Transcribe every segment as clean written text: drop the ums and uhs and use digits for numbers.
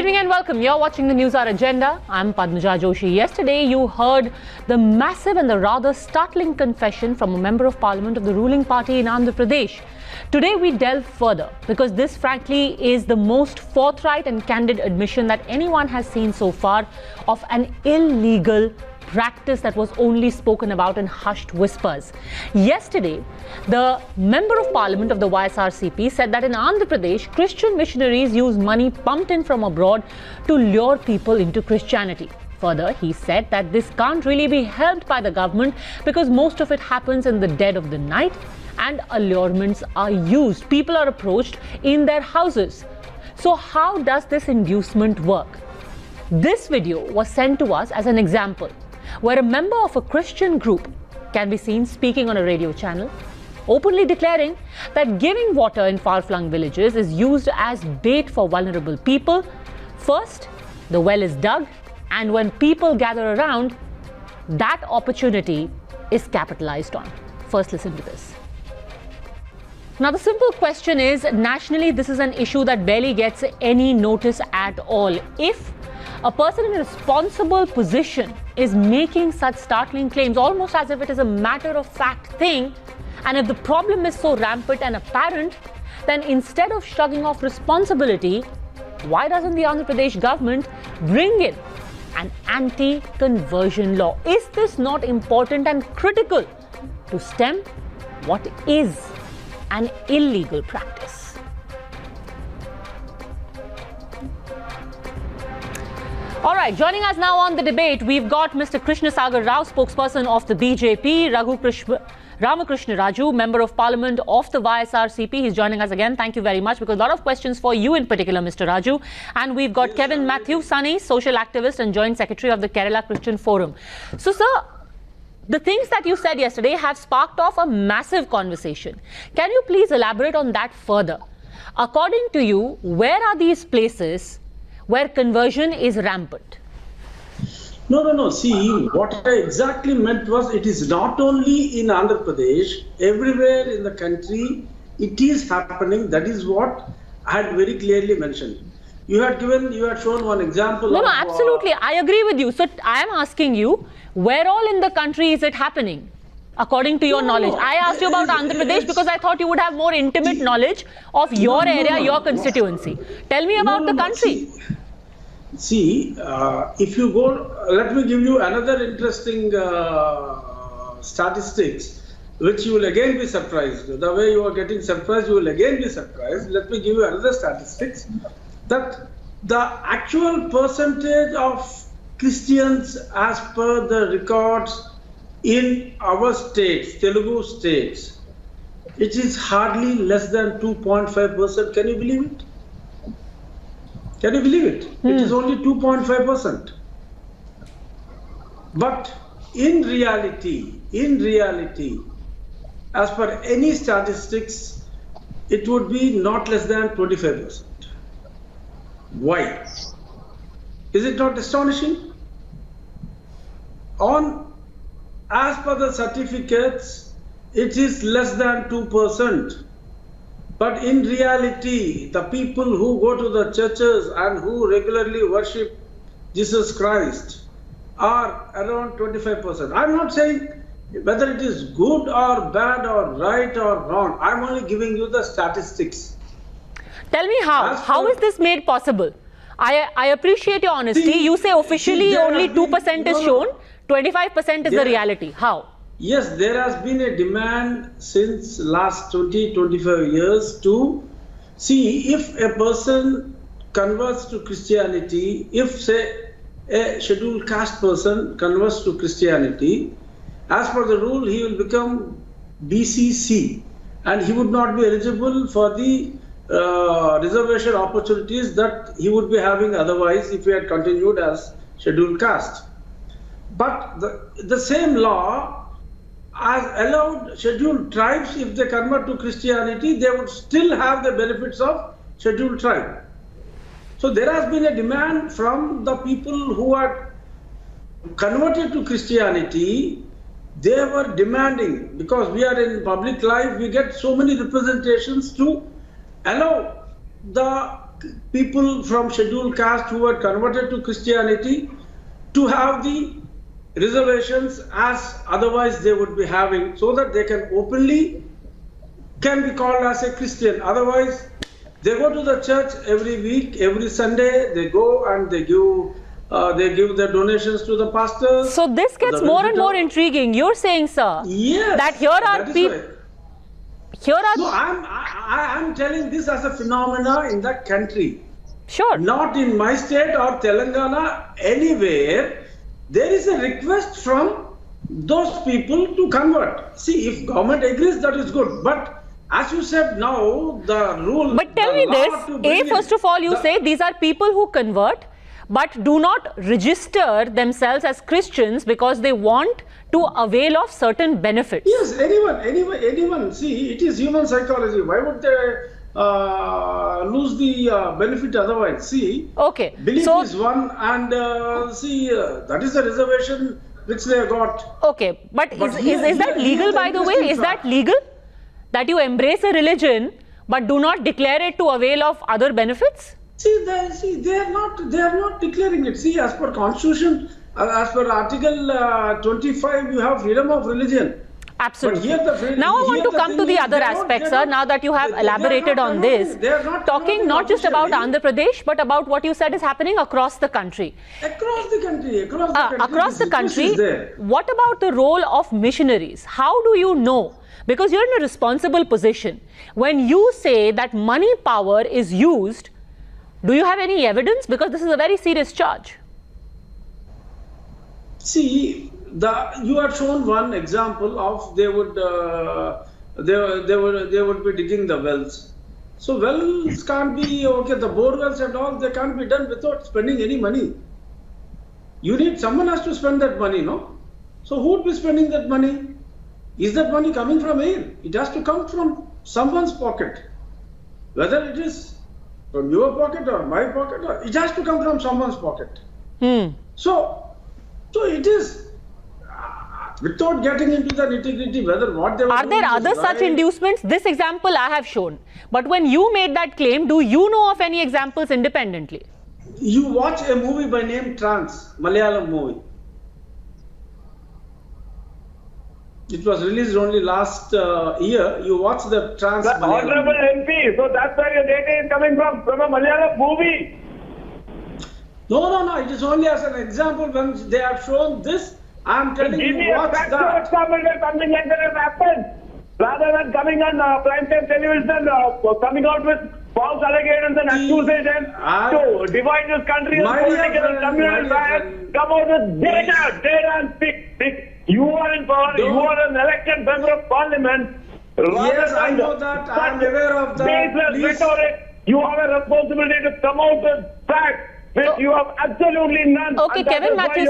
evening and welcome. You're watching the News Hour Agenda. I'm Padmaja Joshi. Yesterday, you heard the massive and the rather startling confession from a member of parliament of the ruling party in Andhra Pradesh. Today, we delve further because this, frankly, is the most forthright and candid admission that anyone has seen so far of an illegal practice that was only spoken about in hushed whispers. Yesterday, the Member of Parliament of the YSRCP said that in Andhra Pradesh, Christian missionaries use money pumped in from abroad to lure people into Christianity. Further, he said that this can't really be helped by the government because most of it happens in the dead of the night and allurements are used. People are approached in their houses. So how does this inducement work? This video was sent to us as an example, where a member of a Christian group can be seen speaking on a radio channel, openly declaring that giving water in far-flung villages is used as bait for vulnerable people. First, the well is dug, and when people gather around, that opportunity is capitalized on. First, listen to this. Now, the simple question is, nationally, this is an issue that barely gets any notice at all. If a person in a responsible position is making such startling claims, almost as if it is a matter of fact thing, and if the problem is so rampant and apparent, then instead of shrugging off responsibility, why doesn't the Andhra Pradesh government bring in an anti-conversion law? Is this not important and critical to stem what is an illegal practice? All right, joining us now on the debate, we've got Mr. Krishna Sagar Rao, spokesperson of the BJP, Ramakrishna Raju, Member of Parliament of the YSRCP. He's joining us again. Thank you very much, because a lot of questions for you in particular, Mr. Raju. And we've got Kevin Matthew Sunny, social activist and Joint Secretary of the Kerala Christian Forum. So, sir, the things that you said yesterday have sparked off a massive conversation. Can you please elaborate on that further? According to you, where are these places where conversion is rampant? No. See, what I exactly meant was, it is not only in Andhra Pradesh, everywhere in the country, it is happening. That is what I had very clearly mentioned. You had shown one example. No, absolutely. I agree with you. So I am asking you, where all in the country is it happening? According to your knowledge. I asked you about Andhra Pradesh because I thought you would have more intimate knowledge of your area, your constituency. Tell me about the country. See, if you go, let me give you another interesting statistics, which you will again be surprised. The way you are getting surprised, you will again be surprised. Let me give you another statistics, that the actual percentage of Christians as per the records in our states, Telugu states, it is hardly less than 2.5%. Can you believe it? Can you believe it? It is only 2.5%. But in reality, as per any statistics, it would be not less than 25%. Why? Is it not astonishing? As per the certificates, it is less than 2%. But in reality, the people who go to the churches and who regularly worship Jesus Christ are around 25%. I'm not saying whether it is good or bad or right or wrong. I'm only giving you the statistics. Tell me how. How is this made possible? I appreciate your honesty. You say officially only 2% is shown, 25% is the reality. How? Yes, there has been a demand since last 20-25 years to see if a person converts to Christianity, if say a scheduled caste person converts to Christianity, as per the rule he will become BCC and he would not be eligible for the reservation opportunities that he would be having otherwise if he had continued as scheduled caste. But the same law has allowed scheduled tribes, if they convert to Christianity, they would still have the benefits of scheduled tribe. So there has been a demand from the people who are converted to Christianity. They were demanding, because we are in public life, we get so many representations to allow the people from scheduled caste who had converted to Christianity to have the reservations as otherwise they would be having, so that they can openly can be called as a Christian. Otherwise, they go to the church every week, every Sunday. They go and they give their donations to the pastors. So this gets more and more intriguing. You're saying, sir, yes, that here are people. No, I'm telling this as a phenomena in the country. Sure. Not in my state or Telangana, anywhere. There is a request from those people to convert. See, if government agrees, that is good. But as you said now, the rule. But tell me this, first of all, you say these are people who convert, but do not register themselves as Christians because they want to avail of certain benefits. Yes, anyone. See, it is human psychology. Why would they lose the benefit otherwise? See, okay. Belief is one, and that is the reservation which they got. Okay, but is that legal, by the way? Is that legal? That you embrace a religion but do not declare it to avail of other benefits? See, they are not declaring it. See, as per Constitution, as per Article 25, you have freedom of religion. Absolutely. Now I want to come to the other aspects, sir, now that you have elaborated on this, talking not just about Andhra Pradesh, but about what you said is happening across the country. Across the country, what about the role of missionaries? How do you know? Because you're in a responsible position. When you say that money power is used, do you have any evidence? Because this is a very serious charge. See, you had shown one example of they would be digging the wells. So wells can't be the bore wells and all, they can't be done without spending any money. Someone has to spend that money, no? So who would be spending that money? Is that money coming from air? It has to come from someone's pocket. Whether it is from your pocket or my pocket, or it has to come from someone's pocket. So it is, without getting into the nitty-gritty, whether what they were Are there other such inducements? This example I have shown. But when you made that claim, do you know of any examples independently? You watch a movie by name Trance, Malayalam movie. It was released only last year. You watch the Trance. The Honorable MP. So that's where your data is coming from a Malayalam movie. No. It is only as an example when they have shown this. I am telling you, watch that. Give me a example where something like that has happened. Rather than coming on primetime television, coming out with false allegations and accusations to divide this country into political and communal riots, come out with data and speak. You are in power, you are an elected member of parliament. Yes, I know that. I am aware of that. Baseless rhetoric. You have a responsibility to come out with facts. Which you have absolutely none. Okay, Kevin Matthew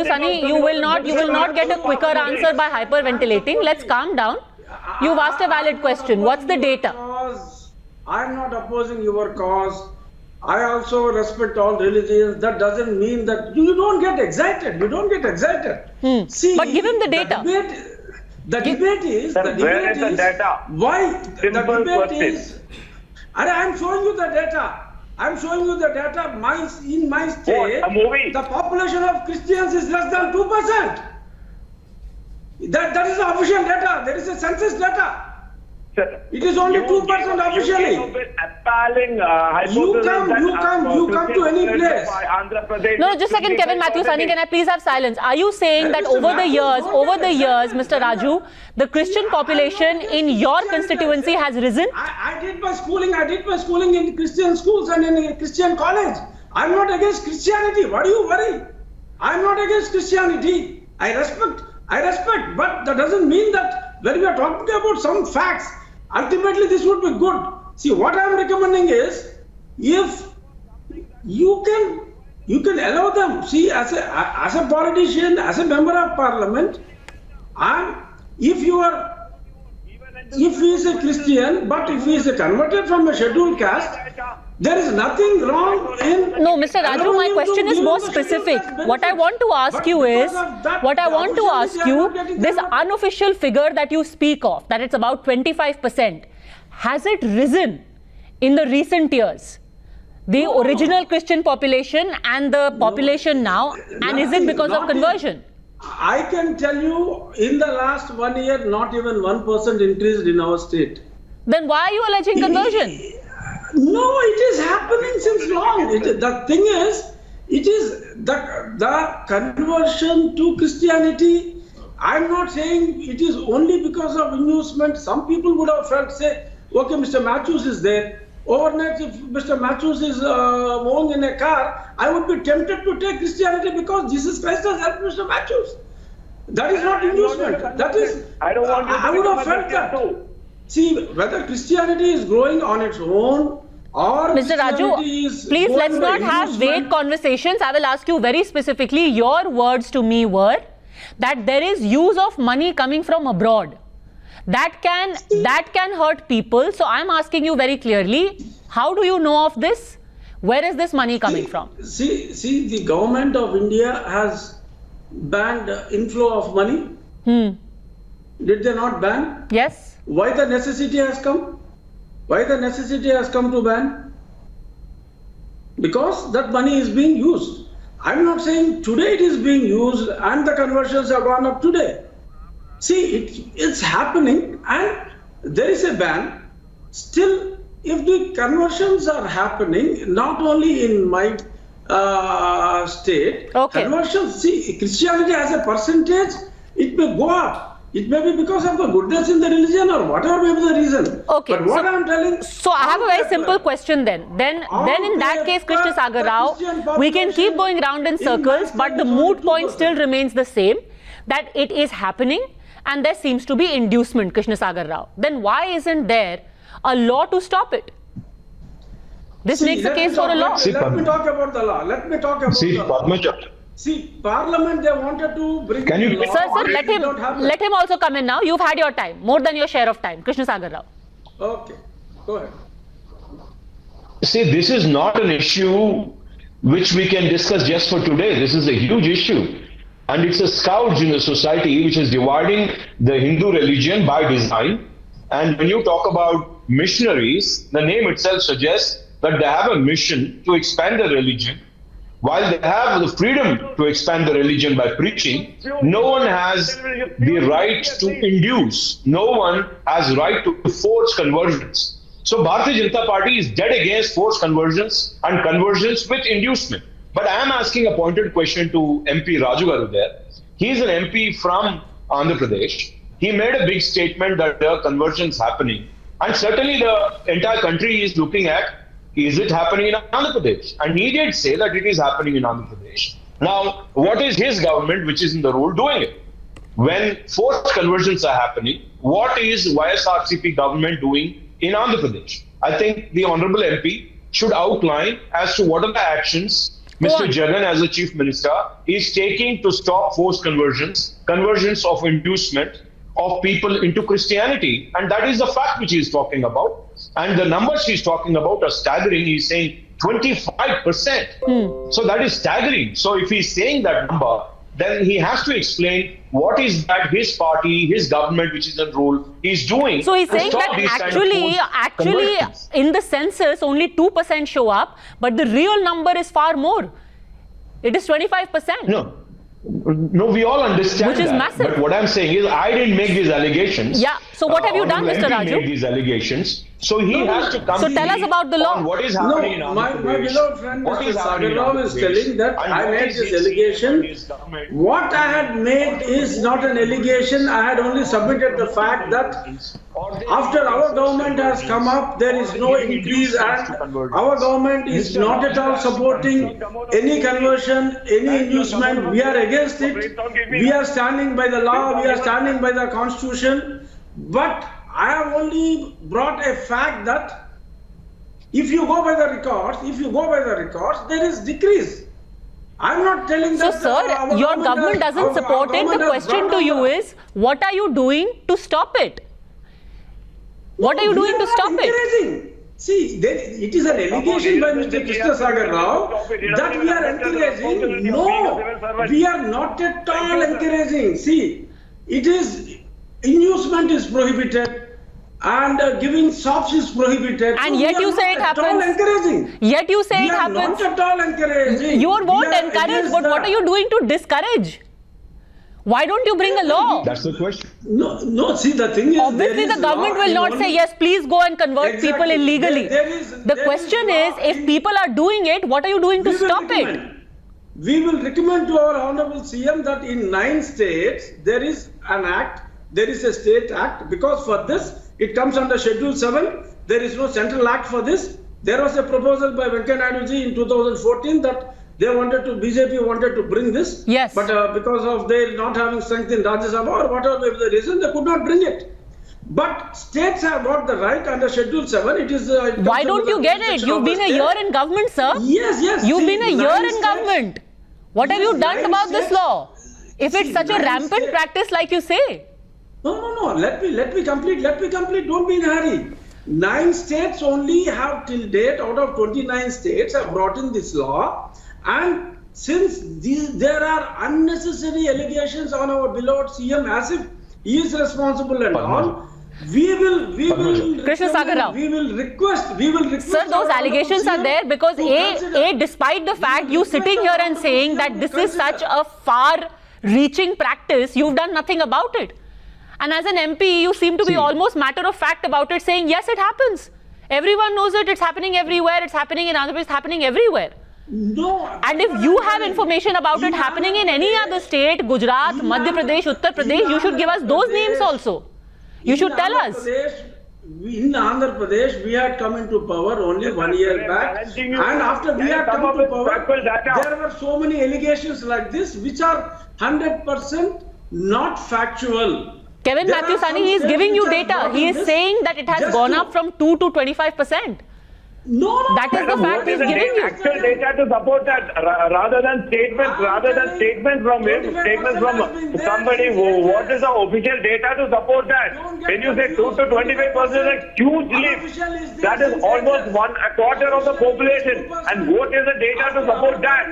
Sunny, you will not get a quicker answer by hyperventilating. Let's calm down. You've asked a valid question. What's the data? I am not opposing your cause. I also respect all religions. That doesn't mean that you don't get excited. See, but give him the data. The debate is where is the data? Why Simple the debate question. is. I'm showing you the data. In my state, a movie? The population of Christians is less than 2%. That is the official data. There is a census data. Sir, it is only 2% officially. You come to any place. No, just a second, Kevin Matthew Sunny, can I please have silence? Are you saying that over the years, Mr. Raju, the Christian population in your constituency has risen? I did my schooling in Christian schools and in a Christian college. I'm not against Christianity. Why do you worry? I'm not against Christianity. I respect, but that doesn't mean that when we are talking about some facts, ultimately this would be good. See, what I am recommending is, if you can allow them, see, as a politician, as a member of parliament, if he is a Christian, but if he is converted from a scheduled caste, there is nothing wrong in... No, Mr. Raju, my question is more specific. What I want to ask you is, this unofficial figure that you speak of, that it's about 25%, has it risen in the recent years? The original Christian population and the population now, and is it because of conversion? I can tell you, in the last 1 year, not even 1% increased in our state. Then why are you alleging conversion? No, it is happening since long. The thing is, it is the conversion to Christianity. I'm not saying it is only because of inducement. Some people would have felt, say, okay, Mr. Matthews is there. Overnight, if Mr. Matthews is moving in a car, I would be tempted to take Christianity because Jesus Christ has helped Mr. Matthews. That is not inducement. That is, I would have felt that. Too. See, whether Christianity is growing on its own or Mr. Raju, please let's not have vague conversations. I will ask you very specifically. Your words to me were that there is use of money coming from abroad. That can hurt people. So I'm asking you very clearly, how do you know of this? Where is this money coming from? See, the government of India has banned inflow of money. Did they not ban? Yes. Why the necessity has come? Why the necessity has come to ban? Because that money is being used. I'm not saying today it is being used and the conversions have gone up today. See, it's happening and there is a ban. Still, if the conversions are happening, not only in my state, conversions, see, Christianity as a percentage, it may go up. It may be because of the goodness in the religion or whatever may be the reason. Okay. But what I'm telling... So I have a very simple question then. Then in that case, Krishna Sagar Rao, we can keep going round in circles, but the moot point still remains the same, that it is happening and there seems to be inducement, Krishna Sagar Rao. Then why isn't there a law to stop it? This makes a case for a law. Let me talk about the law. Let me talk about the law. See, Parliament, they wanted to bring... Can you... Sir, let him also come in now. You've had your time, more than your share of time. Krishna Sagar Rao. Okay, go ahead. See, this is not an issue which we can discuss just for today. This is a huge issue. And it's a scourge in the society which is dividing the Hindu religion by design. And when you talk about missionaries, the name itself suggests that they have a mission to expand the religion. While they have the freedom to expand the religion by preaching, no one has the right to induce. No one has right to force conversions. So Bharatiya Janata Party is dead against forced conversions and conversions with inducement. But I am asking a pointed question to MP Raju Garu there. He is an MP from Andhra Pradesh. He made a big statement that there are conversions happening. And certainly the entire country is looking at, is it happening in Andhra Pradesh? And he did say that it is happening in Andhra Pradesh. Now, what is his government, which is in the rule, doing it? When forced conversions are happening, what is YSRCP government doing in Andhra Pradesh? I think the Honorable MP should outline as to what are the actions Mr. Jagan, as the Chief Minister, is taking to stop forced conversions of inducement of people into Christianity. And that is the fact which he is talking about. And the numbers he's talking about are staggering. He's saying 25%. So that is staggering. So if he's saying that number, then he has to explain what is that his party, his government, which is in rule, is doing. So he's saying that actually in the census only 2% show up, but the real number is far more. It is 25%. No, we all understand which is that. massive. But what I'm saying is, I didn't make these allegations. Yeah. So what have you done, Mr. Raju? Made these allegations. So he has to come. So tell us about the law. What is happening in my beloved friend Mr. Sagar Rao is telling that I made this allegation. What I had made is not an allegation. I had only submitted the fact that after our government has come up, there is no increase and our government is not at all supporting any conversion, any inducement. We are against it. We are standing by the law. We are standing by the constitution. But I have only brought a fact that if you go by the records, there is decrease. I'm not telling that. So, sir, your government doesn't support it. The question to you is, what are you doing to stop it? What are you doing to stop it? See, it is an allegation by Mr. Krishna Sagar Rao that we are encouraging. No, we are not at all encouraging. See, it is, inducement is prohibited. and giving shops is prohibited. And So yet we you are say not it at all happens. encouraging. Yet you say We it are happens. not at all encouraging. You We won't are encourage, against but what that. are you doing to discourage? Why don't you bring a law? That's the question. No, see, the thing is, Obviously, there is the government law will in not only- say, yes, please go and convert Exactly. people illegally. There The is question law is, if in- people are doing it, what are you doing to We will stop it? recommend- We will recommend to our Honorable CM that in 9 states, there is an act, there is a state act, because for this, it comes under Schedule 7, there is no central act for this. There was a proposal by Venkaiah Naidu ji in 2014 that they BJP wanted to bring this. Yes. But because of their not having strength in Rajya Sabha or whatever may be the reason, they could not bring it. But states have got the right under Schedule 7. It is. Why don't you get it? You've been a year in government, sir. Yes. You've See, been a 9 year in states- government. What have you Yes, done 9 about this states- law? If it's See, such a 9 rampant states- practice like you say. No. Let me complete. Don't be in a hurry. 9 states only have till date, out of 29 states, have brought in this law. And since there are unnecessary allegations on our beloved CM as if he is responsible and all, we will Krishna Sagar Rao. we will request. Sir, those allegations are there because despite the fact you sitting here and saying that this is such a far-reaching practice, you've done nothing about it. And as an MP, you seem to be almost matter of fact about it, saying yes, it happens. Everyone knows it. It's happening everywhere. It's happening in Andhra Pradesh. It's happening everywhere. No. And if you have information about it happening in any other state, Gujarat, Madhya Pradesh, Uttar Pradesh, you should give us those names also. You should tell us. In Andhra Pradesh, we had come into power only 1 year back, and after we had come to power, there were so many allegations like this which are 100% not factual. Kevin There are Matthew some Sani, he is states giving which you have data. brought He in is this saying that it has just gone to- up from 2 to 25%. No. That is the Madam, fact what he's is the giving you. actual data to support that rather than statements from him, statements from somebody? What is the official data to support that? When you say 2 to 25% is a huge leap. That is almost a quarter of the population. And what is the data to support that?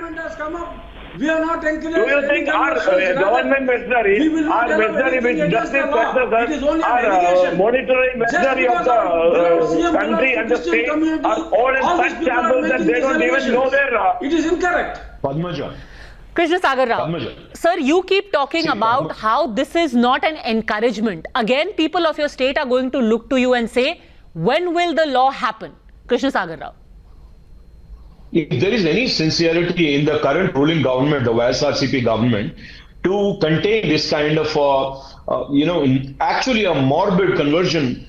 We are not encouraging. Do you think our government machinery, our machinery which justice sectors, our monitoring machinery of the country and the state are all in such shambles that they don't even know their... It is incorrect. Padmaja. Krishna Sagar Rao. Padmaja. Sir, you keep talking about how this is not an encouragement. Again, people of your state are going to look to you and say, when will the law happen? Krishna Sagar Rao. If there is any sincerity in the current ruling government, the YSRCP government, to contain this kind of, actually a morbid conversion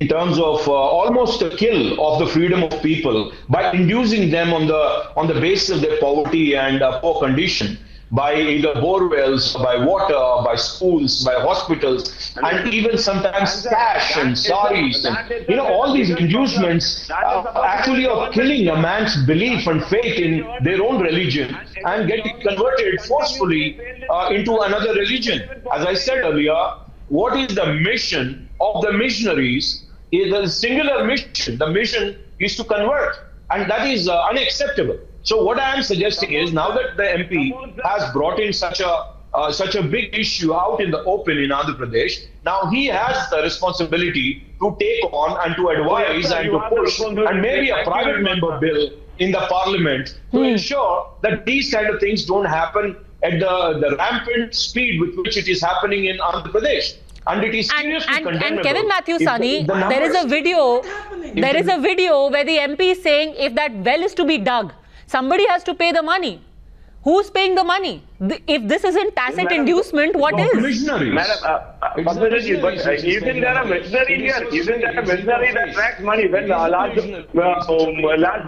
in terms of almost a kill of the freedom of people by inducing them on the basis of their poverty and poor condition, by either bore wells, by water, by schools, by hospitals, and even sometimes cash and saris, and all these inducements actually of killing a man's belief and faith in their own religion and getting converted forcefully into another religion. As I said earlier, what is the mission of the missionaries? Is a singular mission. The mission is to convert, and that is unacceptable. So what I am suggesting is, now that the MP has brought in such a big issue out in the open in Andhra Pradesh, now he has the responsibility to take on and to advise and to push, and maybe a private member bill in the parliament to ensure that these kind of things don't happen at the rampant speed with which it is happening in Andhra Pradesh. And it is seriously condemnable. And Kevin Matthew Sani, the there is a video where the MP is saying if that well is to be dug, somebody has to pay the money. Who's paying the money? If this isn't tacit inducement, what is? Missionaries. Madam, isn't there a machinery here? Isn't there a machinery that tracks money? When large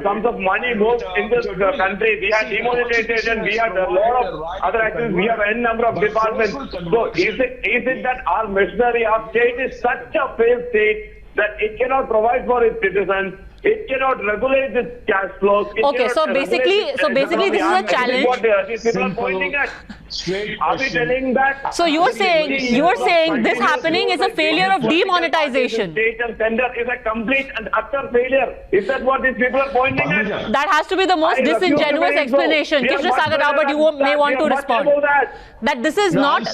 sums of money move in this country, we have demonetization, we have a lot of other actions, we have n number of departments. So is it that our machinery, our state is such a failed state that it cannot provide for its citizens? It cannot regulate its cash flows. Okay, so basically this is a challenge. What people are pointing at. Are we telling that? So you are saying this happening is a failure of demonetization. State and tender is a complete and utter failure. Is that what these people are pointing at? That has to be the most disingenuous explanation. Krishna Sagar Rao, but you may want to respond. That this is not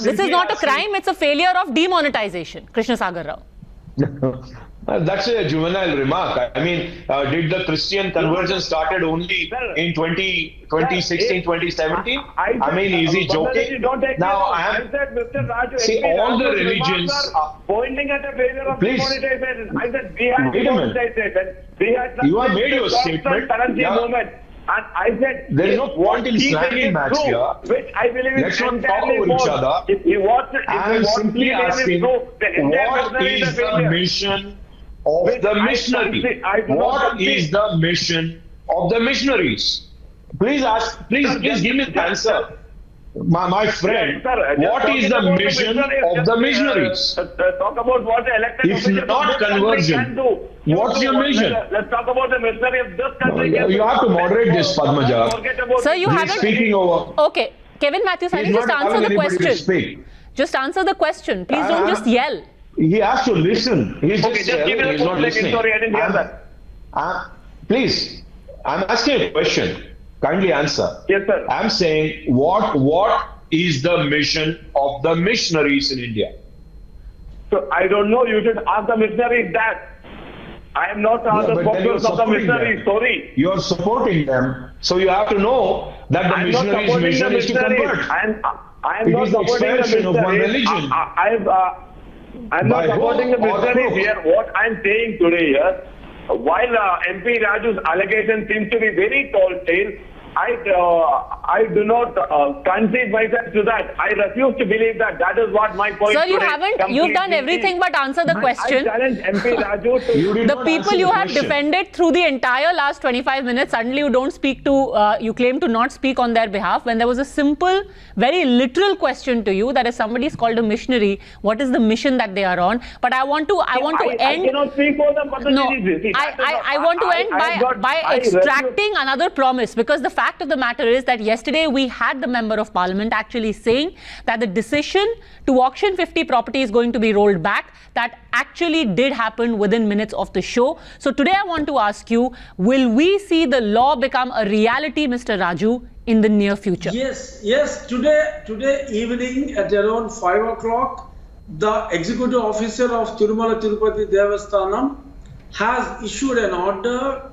a crime, it's a failure of demonetization. Krishna Sagar Rao. That's a juvenile remark. I mean, did the Christian conversion started only in 2016, 2017? I mean, is he joking? Now, I said, Mr. Raju, see, all the religions are pointing at a failure of demonetization. I said, we had demonetization. You have made your statement. Movement. And I said, there is no point in slanging match here. Which I believe is let's not talk over each other. If he wants to, I am simply asking, what is the mission of the missionary? What is the mission of the missionaries? Please give me the answer. My friend, what is the mission of the missionaries? Talk about what the elected if not conversion, what's your mission? Let's talk about the missionary of this country. You have to moderate this, Padmaja. Sir, you haven't... speaking over. Okay. Kevin Matthews, I just answer the question. Just answer the question. Please don't just yell. He has to listen. He's okay, just give me the full second. Sorry, I didn't hear that. Please, I'm asking a question. Kindly answer. Yes, sir. I'm saying, what is the mission of the missionaries in India? So I don't know. You should ask the missionaries that. I am not the spokesperson of the missionaries. Sorry. You are supporting them, so you have to know that the missionaries' mission is to convert. I am not supporting the missionaries. Of one religion. I'm not supporting the missionaries here. What I'm saying today here, while MP Raju's allegation seems to be very tall tale, I do not concede myself to that. I refuse to believe that. That is what my point. Sir, you haven't. You've done everything but answer the question. I challenge MP Raju to the people you have defended through the entire last 25 minutes. Suddenly, you don't speak to. You claim to not speak on their behalf when there was a simple, very literal question to you. That is, somebody is called a missionary. What is the mission that they are on? But I want to end. I cannot speak for them. No, I want to end by extracting another promise, because the fact of the matter is that yesterday we had the Member of Parliament actually saying that the decision to auction 50 property is going to be rolled back. That actually did happen within minutes of the show. So today I want to ask you, will we see the law become a reality, Mr. Raju, in the near future? Yes. Today evening at around 5 o'clock, the executive officer of Tirumala Tirupati Devasthanam has issued an order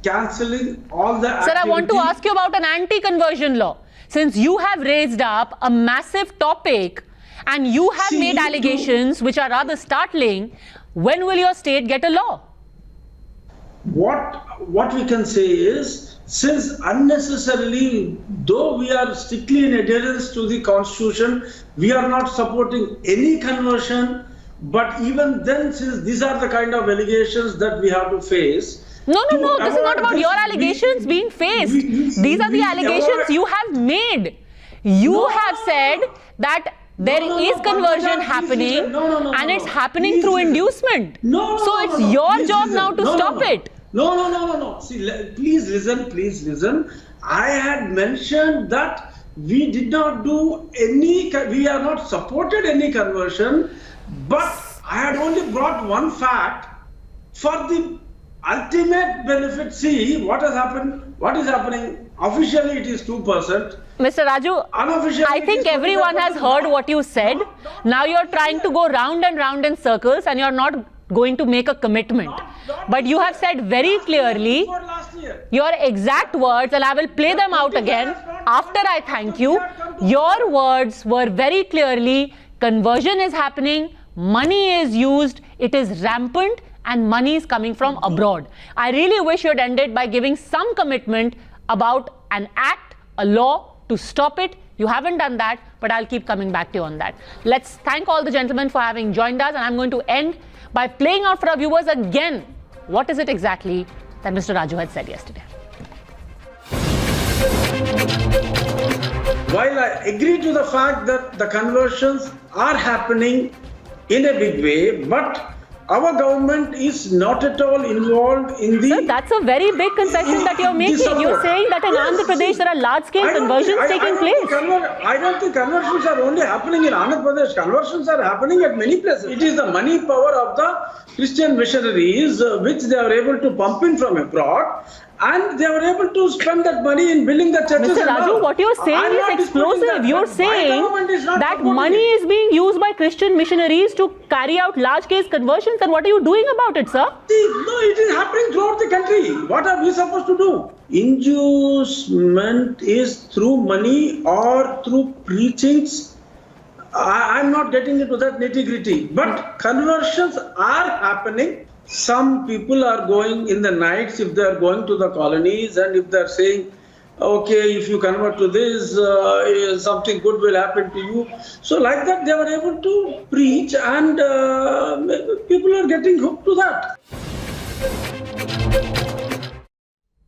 cancelling all the activity. Sir, I want to ask you about an anti-conversion law. Since you have raised up a massive topic and you have made allegations which are rather startling, when will your state get a law? What we can say is, since unnecessarily, though we are strictly in adherence to the constitution, we are not supporting any conversion. But even then, since these are the kind of allegations that we have to face. No, this is not about your allegations being faced. These are the allegations you have made. You have said that there is conversion happening and it's happening through inducement. So it's your job now to stop it. No. See, please listen. I had mentioned that we did not do any, we are not supported any conversion, but I had only brought one fact for the ultimate benefit. See what has happened, what is happening. Officially it is 2%. Mr. Raju, I think everyone has heard what you said. Now you're trying to go round and round in circles and you're not going to make a commitment. But you have said very clearly your exact words, and I will play them out again after I thank you. Your words were very clearly, conversion is happening, money is used, it is rampant, and money is coming from abroad. I really wish you had ended by giving some commitment about an act, a law to stop it. You haven't done that, but I'll keep coming back to you on that. Let's thank all the gentlemen for having joined us, and I'm going to end by playing out for our viewers again what is it exactly that Mr. Raju had said yesterday. While I agree to the fact that the conversions are happening in a big way, but our government is not at all involved in the... Sir, that's a very big concession that you're making. You're saying that in Andhra Pradesh there are large-scale conversions taking place. I don't think conversions are only happening in Andhra Pradesh. Conversions are happening at many places. It is the money power of the Christian missionaries which they are able to pump in from abroad. and they were able to spend that money in building the churches. Mr. and Raju, all. what you're saying I'm not is disputing explosive. that, You're but my saying government is not that supporting money it. is being used by Christian missionaries to carry out large-scale conversions. And what are you doing about it, sir? No, it is happening throughout the country. What are we supposed to do? Inducement is through money or through preachings. I'm not getting into that nitty-gritty. But conversions are happening. Some people are going in the nights if they are going to the colonies, and if they are saying, okay, if you convert to this, something good will happen to you. So like that, they were able to preach, and people are getting hooked to that.